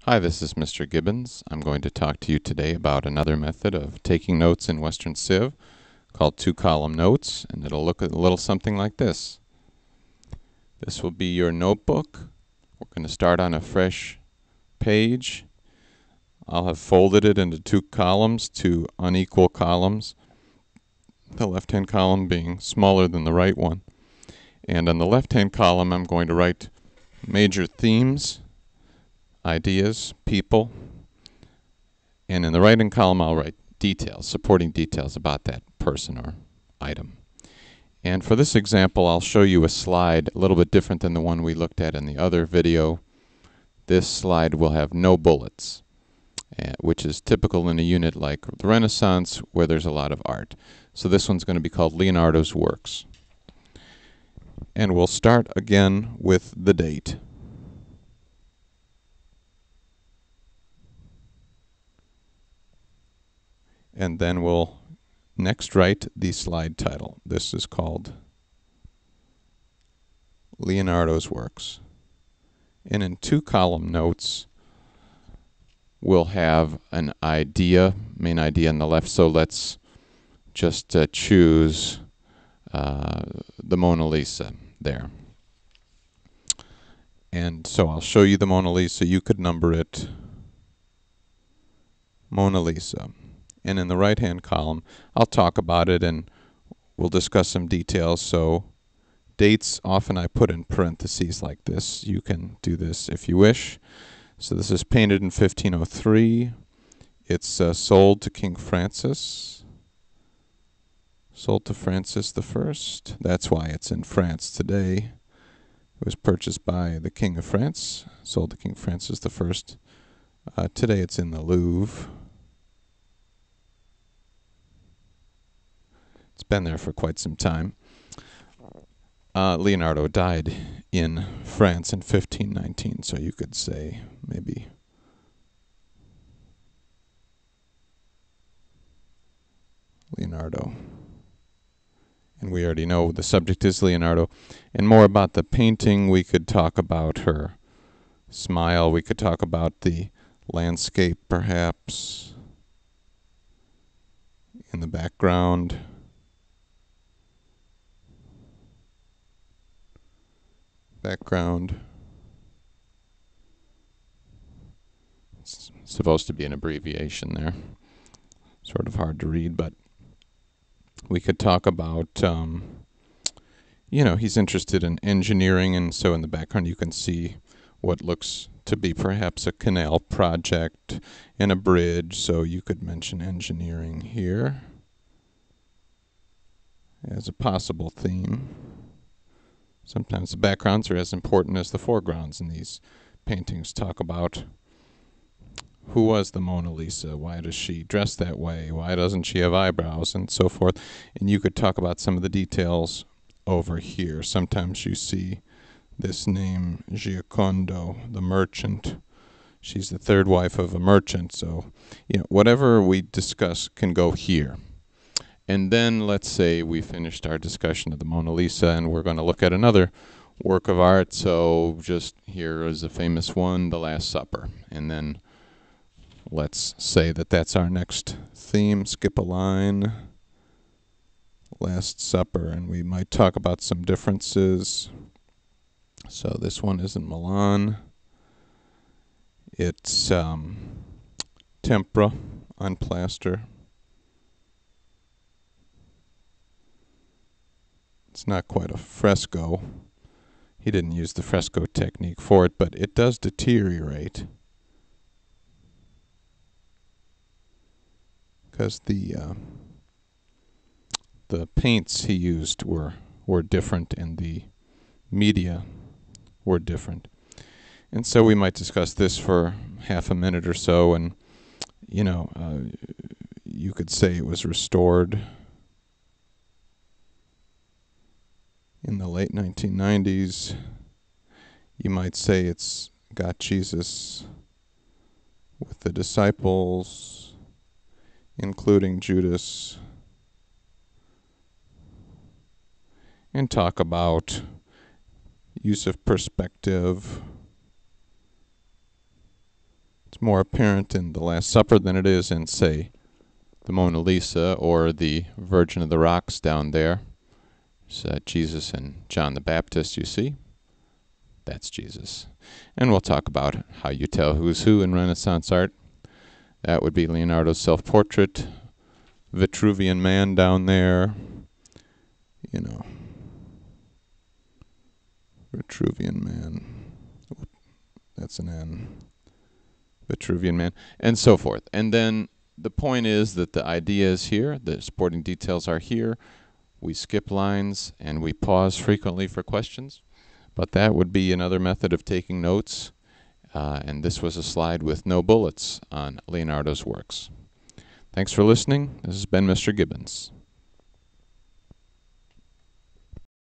Hi, this is Mr. Gibbons. I'm going to talk to you today about another method of taking notes in Western Civ called two-column notes, and it'll look a little something like this. This will be your notebook. We're going to start on a fresh page. I'll have folded it into two columns, two unequal columns, the left-hand column being smaller than the right one. And on the left-hand column, I'm going to write major themes, ideas, people, and in the right-hand column I'll write details, supporting details about that person or item. And for this example I'll show you a slide a little bit different than the one we looked at in the other video. This slide will have no bullets, which is typical in a unit like the Renaissance where there's a lot of art. So this one's going to be called Leonardo's Works. And we'll start again with the date. And then we'll next write the slide title. This is called Leonardo's Works. And in two-column notes, we'll have an idea, main idea on the left. So let's just choose the Mona Lisa there. And so I'll show you the Mona Lisa. You could number it Mona Lisa. And in the right-hand column, I'll talk about it and we'll discuss some details. So dates, often I put in parentheses like this. You can do this if you wish. So this is painted in 1503. It's sold to King Francis. Sold to Francis I. That's why it's in France today. It was purchased by the King of France. Sold to King Francis I. Today it's in the Louvre. It's been there for quite some time. Leonardo died in France in 1519, so you could say maybe Leonardo. And we already know the subject is Leonardo. And more about the painting, we could talk about her smile. We could talk about the landscape, perhaps, in the background. It's supposed to be an abbreviation there. Sort of hard to read, but we could talk about, he's interested in engineering, and so in the background you can see what looks to be perhaps a canal project and a bridge, so you could mention engineering here as a possible theme. Sometimes the backgrounds are as important as the foregrounds in these paintings. Talk about who was the Mona Lisa, why does she dress that way, why doesn't she have eyebrows, and so forth. And you could talk about some of the details over here. Sometimes you see this name, Giocondo, the merchant. She's the third wife of a merchant, so whatever we discuss can go here. And then let's say we finished our discussion of the Mona Lisa and we're going to look at another work of art. So just here is a famous one, The Last Supper. And then let's say that that's our next theme. Skip a line. Last Supper. And we might talk about some differences. So this one is in Milan. It's tempera on plaster. It's not quite a fresco. He didn't use the fresco technique for it, but it does deteriorate because the paints he used were different and the media were different. And so we might discuss this for half a minute or so, and you could say it was restored in the late 1990s. You might say it's got Jesus with the disciples, including Judas, and talk about use of perspective, It's more apparent in the Last Supper than it is in, say, the Mona Lisa or the Virgin of the Rocks down there. It's Jesus and John the Baptist, you see. That's Jesus. And we'll talk about how you tell who's who in Renaissance art. That would be Leonardo's self-portrait, Vitruvian Man down there, you know, Vitruvian Man, that's an N, Vitruvian Man, and so forth. And then the point is that the idea is here, the supporting details are here, we skip lines and we pause frequently for questions, but that would be another method of taking notes, and this was a slide with no bullets on Leonardo's works. Thanks for listening. This has been Mr. Gibbons.